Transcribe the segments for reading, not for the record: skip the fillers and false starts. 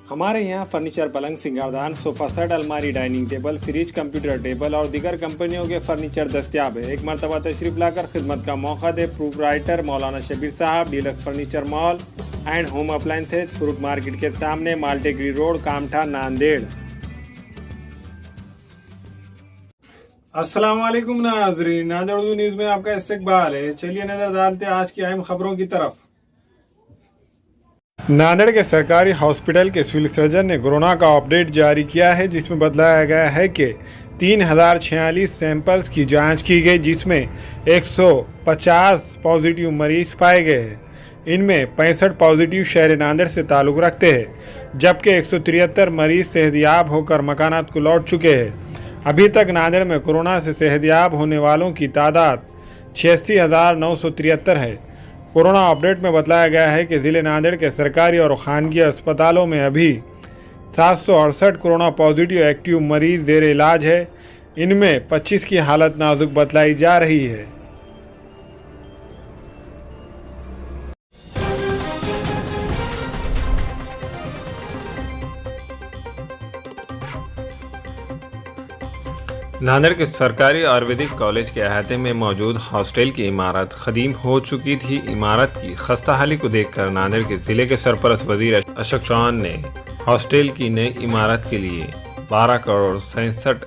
हमारे यहाँ फर्नीचर, पलंग, सिंगारदान, सोफा सेट, अलमारी, dining table, fridge, computer table और दीगर कंपनियों के फर्नीचर दस्तियाब है। एक मरतबा तशरीफ लाकर खिदमत का मौका दे। प्रोप्राइटर मौलाना शबीर साहब, deluxe furniture mall and home appliances, fruit market के सामने, माल्टेगिरी रोड, कामठा, नांदेड़। अस्सलाम वालेकुम नाज़रीन, नांदेड़ उर्दू न्यूज़ में आपका इस्तकबाल है। चलिए नजर डालते हैं आज की अहम खबरों की तरफ। नांदेड़ के सरकारी हॉस्पिटल के सिविल सर्जन ने कोरोना का अपडेट जारी किया है, जिसमें बताया गया है कि 3046 सैंपल्स की जांच की गई, जिसमें 150 पॉजिटिव मरीज पाए गए हैं। इनमें 65 पॉजिटिव शहर नांदेड़ से ताल्लुक़ रखते हैं, जबकि 173 मरीज सेहतयाब होकर मकानात को लौट चुके हैं। अभी तक नांदेड़ में कोरोना से सेहतयाब होने वालों की तादाद 86,973 है। कोरोना अपडेट में बताया गया है कि ज़िले नांदेड़ के सरकारी और खानगी अस्पतालों में अभी 768 कोरोना पॉजिटिव एक्टिव मरीज ज़ेर इलाज है। इनमें 25 की हालत नाजुक बतलाई जा रही है। नांदेड़ के सरकारी आयुर्वेदिक कॉलेज के अहाते में मौजूद हॉस्टल की इमारत ख़दीम हो चुकी थी। इमारत की खस्ताहाली को देखकर नांदेड़ के ज़िले के सरपरस्त वजीर अशोक चौहान ने हॉस्टल की नई इमारत के लिए 12 करोड़ 67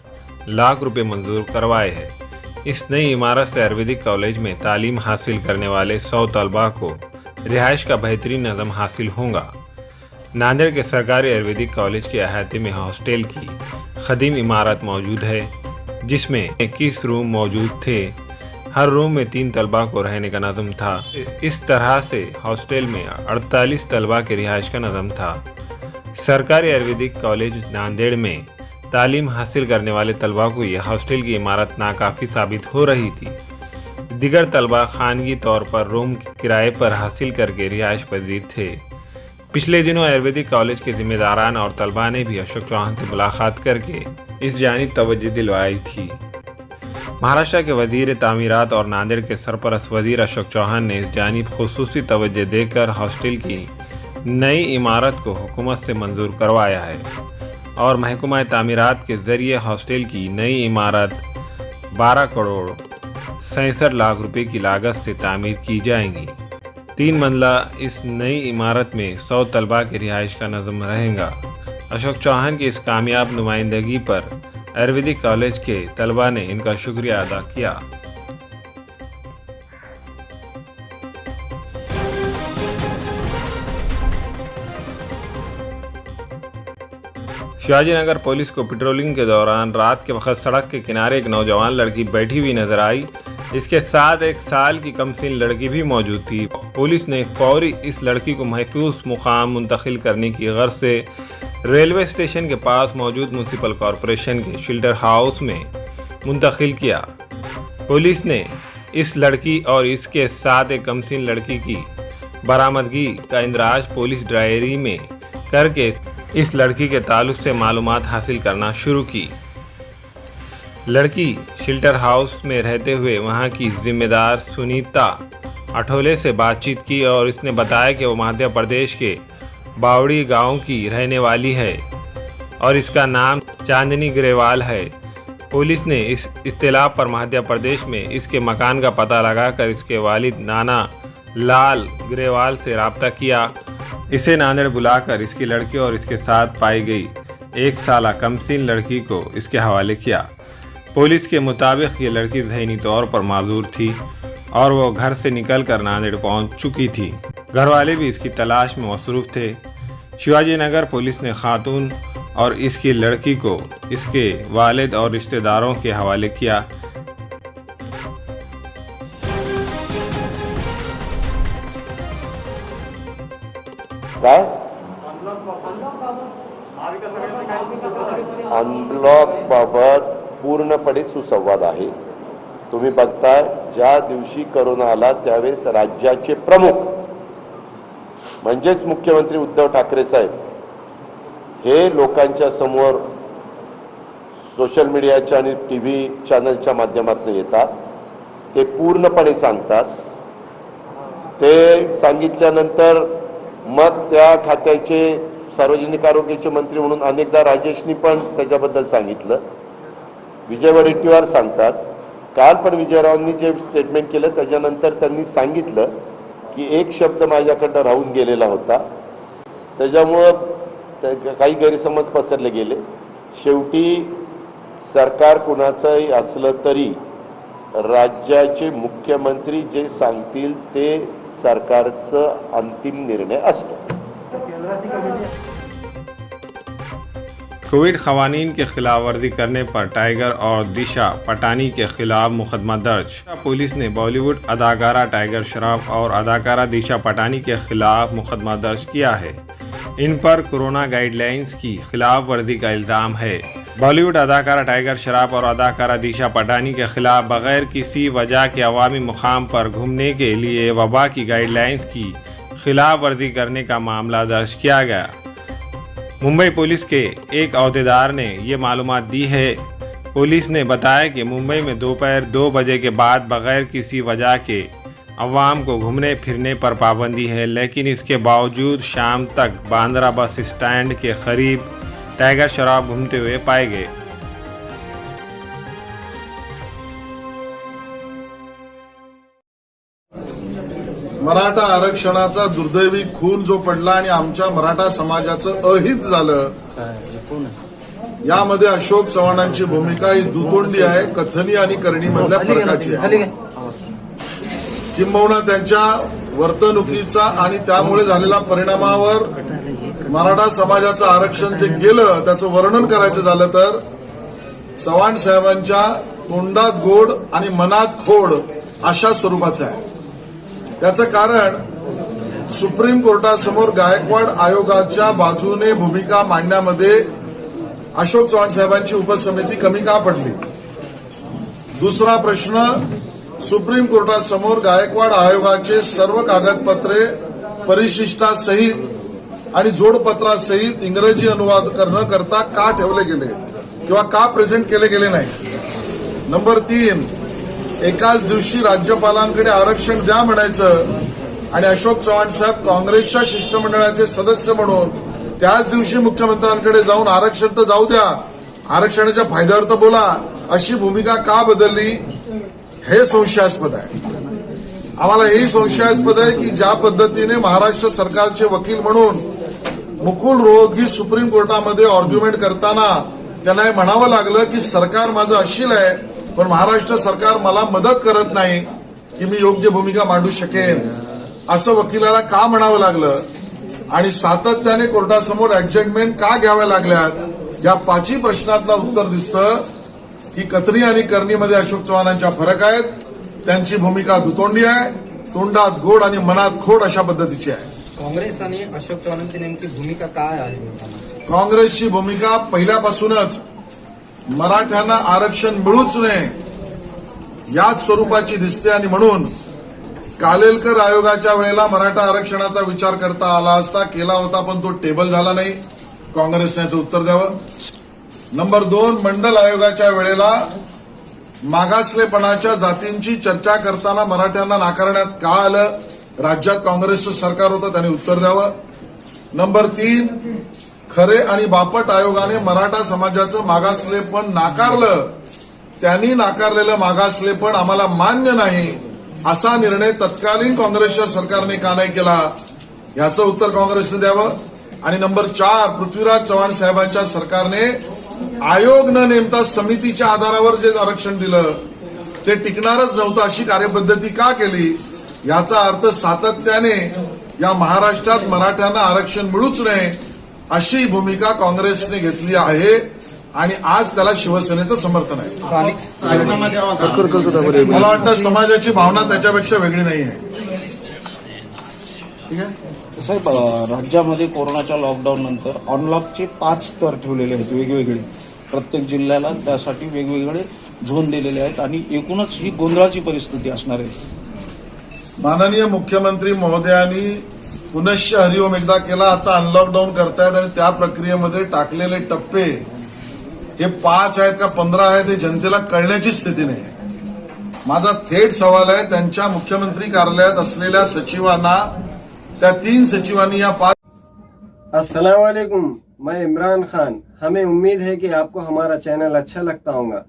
लाख रुपए मंजूर करवाए हैं। इस नई इमारत से आयुर्वेदिक कॉलेज में तालीम हासिल करने वाले 100 तलबा को रिहाइश का बेहतरीन नज़म हासिल होगा। नांदेड़ के सरकारी आयुर्वेदिक कॉलेज के अहाते में हॉस्टल की ख़दीम इमारत मौजूद है, जिसमें 21 रूम मौजूद थे। हर रूम में 3 तलबा को रहने का नज़म था। इस तरह से हॉस्टल में 48 तलबा के रिहाइश का नज़म था। सरकारी आयुर्वेदिक कॉलेज नांदेड़ में तालीम हासिल करने वाले तलबा को यह हॉस्टल की इमारत नाकाफ़ी साबित हो रही थी। दिगर तलबा खानगी तौर पर रूम किराए पर हासिल करके रिहाइश पजीर थे। पिछले दिनों आयुर्वेदिक कॉलेज के जिम्मेदारान और तलबा ने भी अशोक चौहान से मुलाकात करके इस जानिब तवज्जो दिलवाई थी। महाराष्ट्र के वजीर तामीरात और नांदेड़ के सरपरस्त वजीर अशोक चौहान ने इस जानिब खुसूसी तवज्जो देकर हॉस्टल की नई इमारत को हुकूमत से मंजूर करवाया है और महकमा तामीरात के ज़रिए हॉस्टल की नई इमारत 12 करोड़ 67 लाख रुपए की लागत से तामीर की जाएंगी। 3 मंजिला इस नई इमारत में 100 तलबा के रिहाइश का नज़म रहेगा। अशोक चौहान की इस कामयाब नुमाइंदगी पर आयुर्वेदिक कॉलेज के तलबा ने इनका शुक्रिया अदा किया। शिवाजी नगर पुलिस को पेट्रोलिंग के दौरान रात के वक्त सड़क के किनारे एक नौजवान लड़की बैठी हुई नजर आई। इसके साथ 1 साल की कमसीन लड़की भी मौजूद थी। पुलिस ने फौरी इस लड़की को महफूज मुकाम मुंतकिल करने की गर्ज से रेलवे स्टेशन के पास मौजूद म्यूनसिपल कॉरपोरेशन के शेल्टर हाउस में मुंतकिल किया। पुलिस ने इस लड़की और इसके साथ एक कमसीन लड़की की बरामदगी का इंदराज पुलिस डायरी में करके इस लड़की के ताल्लुक से मालूमात हासिल करना शुरू की। लड़की शेल्टर हाउस में रहते हुए वहां की जिम्मेदार सुनीता अठोले से बातचीत की और इसने बताया कि वो मध्य प्रदेश के बावड़ी गांव की रहने वाली है और इसका नाम चांदनी ग्रेवाल है। पुलिस ने इस इत्तला पर मध्य प्रदेश में इसके मकान का पता लगाकर इसके वालिद नाना लाल ग्रेवाल से रब्ता किया। इसे नांदेड़ बुलाकर इसकी लड़की और इसके साथ पाई गई 1 साला कमसीन लड़की को इसके हवाले किया। पुलिस के मुताबिक ये लड़की ज़हनी तौर पर माजूर थी और वो घर से निकलकर नांदेड़ पहुंच चुकी थी। घर वाले भी इसकी तलाश में मसरूफ़ थे। शिवाजी नगर पुलिस ने खातून और इसकी लड़की को इसके वालिद और रिश्तेदारों के हवाले किया। अनब्लॉक बाबत पूर्णपणे सुसंवाद आहे। तुम्ही बघताय, ज्या दिवशी कोरोना आला त्यावेळेस राज्याचे प्रमुख म्हणजेच मुख्यमंत्री उद्धव ठाकरे साहेब हे लोकांच्या समोर सोशल मीडियाच्या आणि टीव्ही चॅनलच्या माध्यमातून येतात। ते पूर्णपणे सांगतात। ते सांगितल्यानंतर मग त्या खात्याचे सार्वजनिक आरोग्याचे मंत्री म्हणून अनेकदा राजेशनी पण त्याच्याबद्दल सांगितलं. विजय वडेट्टीवार सांगतात. काल पण विजयरावांनी जे स्टेटमेंट केलं त्याच्यानंतर त्यांनी सांगितलं की एक शब्द माझ्याकडनं राहून गेलेला होता, त्याच्यामुळं काही गैरसमज पसरले गेले. शेवटी सरकार कुणाचंही असलं तरी राज्याचे मुख्यमंत्री जे सांगतील ते सरकारचा अंतिम निर्णय असतो. कोविड खवानीन की खिलाफ वर्जी करने पर टाइगर और दिशा पटानी के खिलाफ मुकदमा दर्ज. पुलिस ने बॉलीवुड अदाकारा टाइगर श्रॉफ और अदाकारा दिशा पटानी के खिलाफ मुकदमा दर्ज किया है. इन पर कोरोना गाइडलाइंस की खिलाफ वर्जी का इल्जाम है. बॉलीवुड अदाकारा टाइगर श्रॉफ और अदाकारा दिशा पटानी के खिलाफ बगैर किसी वजह के अवामी मुकाम पर घूमने के लिए वबा की गाइडलाइंस की खिलाफ वर्जी करने का मामला दर्ज किया गया. मुंबई पुलिस के एक अहदेदार ने ये मालूमात दी है. पुलिस ने बताया कि मुंबई में दोपहर 2 बजे के बाद बगैर किसी वजह के अवाम को घूमने फिरने पर पाबंदी है, लेकिन इसके बावजूद शाम तक बांद्रा बस स्टैंड के करीब टाइगर श्रॉफ घूमते हुए पाए गए. मराठा आरक्षणाचा दुर्दैवी खून जो पडला आणि आमच्या मराठा समाजाचं अहित झालं, यामध्ये अशोक चव्हाणांची भूमिका ही दुतोंडी आहे. कथनी आणि करणी मधल्या फरकाची आहे. किंबहुना त्यांच्या वर्तणुकीचा आणि त्यामुळे झालेल्या परिणामावर मराठा समाजाचं आरक्षण जे गेलं त्याचं वर्णन करायचं झालं तर चव्हाण साहेबांच्या तोंडात गोड आणि मनात खोड अशा स्वरूपाचं आहे. त्याचं कारण सुप्रीम कोर्टासमोर गायकवाड आयोगाच्या बाजूने भूमिका मांडण्यामध्ये अशोक चव्हाण साहेबांची उपसमिती कमी का पडली. दुसरा प्रश्न, सुप्रीम कोर्टासमोर गायकवाड आयोगाचे सर्व कागदपत्रे परिशिष्टासहित आणि जोडपत्रासहित इंग्रजी अनुवाद न करता का ठेवले गेले किंवा का प्रेझेंट केले गेले नाही. नंबर 3, एकाच दिवशी राज्यपालांकडे आरक्षण द्या म्हणायचं आणि अशोक चव्हाण साहेब काँग्रेसच्या शिष्टमंडळाचे सदस्य म्हणून त्याच दिवशी मुख्यमंत्र्यांकडे जाऊन आरक्षण तर जाऊ द्या, आरक्षणाच्या फायद्यावर तर बोला, अशी भूमिका का बदलली हे संशयास्पद आहे. आम्हाला हेही संशयास्पद आहे की ज्या पद्धतीने महाराष्ट्र सरकारचे वकील म्हणून मुकुल रोहतगी सुप्रीम कोर्टामध्ये आर्ग्युमेंट करताना त्यांना हे म्हणावं लागलं की सरकार माझं अशील आहे पण महाराष्ट्र सरकार मला मदत करत नाही की मी योग्य भूमिका मांडू शकेन, असं वकिलाला का म्हणावं लागलं आणि सातत्याने कोर्टासमोर ऍडजस्टमेंट का घ्याव्या लागल्यात, या 5ही प्रश्नातलं उत्तर दिसतं की कथनी आणि करणीमध्ये अशोक चव्हाणांच्या फरक आहेत. त्यांची भूमिका दुतोंडी आहे, तोंडात गोड आणि मनात खोड अशा पद्धतीची आहे. काँग्रेस आणि अशोक चव्हाणांची नेमकी भूमिका काय आहे? काँग्रेसची भूमिका पहिल्यापासूनच मराठ्यांना आरक्षण मिळूच नये याच स्वरूपाची दिसते आणि म्हणून कालेलकर आयोगाच्या वेळेला मराठा आरक्षणाचा विचार करता आला असता केला होता पण तो टेबल झाला नाही. काँग्रेसने याचं उत्तर द्यावं. नंबर 2, मंडल आयोगाच्या वेळेला मागासलेपणाच्या जातींची चर्चा करताना मराठ्यांना नाकारण्यात का आलं, राज्यात काँग्रेसचं सरकार होतं, त्यांनी उत्तर द्यावं. नंबर 3, खरे आणि बापट आयोगाने मराठा समाजाचं मागासलेपण नाकारलं, त्यांनी नाकारलेलं मागासलेपण आम्हाला मान्य नाही असा निर्णय तत्कालीन काँग्रेसच्या सरकारने का नाही केला, याचं उत्तर काँग्रेसने द्यावं. आणि नंबर 4, पृथ्वीराज चव्हाण साहेबांच्या सरकारने आयोग न नेमता समितीच्या आधारावर जे आरक्षण दिलं ते टिकणारच नव्हतं अशी कार्यपद्धती का केली, याचा अर्थ सातत्याने या महाराष्ट्रात मराठ्यांना आरक्षण मिळूच नये अशी भूमिका काँग्रेसने घेतली आहे आणि आज त्याला शिवसेनेचं समर्थन आहे. मला वाटतं समाजाची भावना त्याच्यापेक्षा वेगळी नाही आहे. ठीक आहे साहेब, राज्यामध्ये कोरोनाच्या लॉकडाऊन नंतर अनलॉकचे 5 स्तर ठेवलेले आहेत वेगवेगळे. प्रत्येक जिल्ह्याला त्यासाठी वेगवेगळे झोन दिलेले आहेत आणि एकूणच ही गोंधळाची परिस्थिती असणार आहे. माननीय मुख्यमंत्री महोदयांनी पुनश्च हरिओम एकदा केला, आता अनलॉकडाऊन करतायत आणि त्या प्रक्रियेमध्ये टाकलेले टप्पे हे 5 आहेत का 15 आहेत हे जनतेला कळण्याची स्थिती नाही. माझा थेट सवाल आहे त्यांच्या मुख्यमंत्री कार्यालयात असलेल्या सचिवांना, त्या 3 सचिवांनी या 5 अस्सलाम वालेकुम, मैं इमरान खान। हमें उम्मीद है कि आपको हमारा चैनल अच्छा लगता होगा।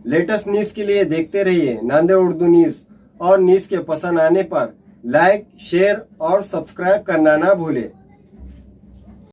लेटेस्ट न्यूज के लिए देखते रहिए नांदेड़ उर्दू न्यूज, और न्यूज के पसंद आने पर लाइक, शेयर और सब्सक्राइब करना ना भूलें।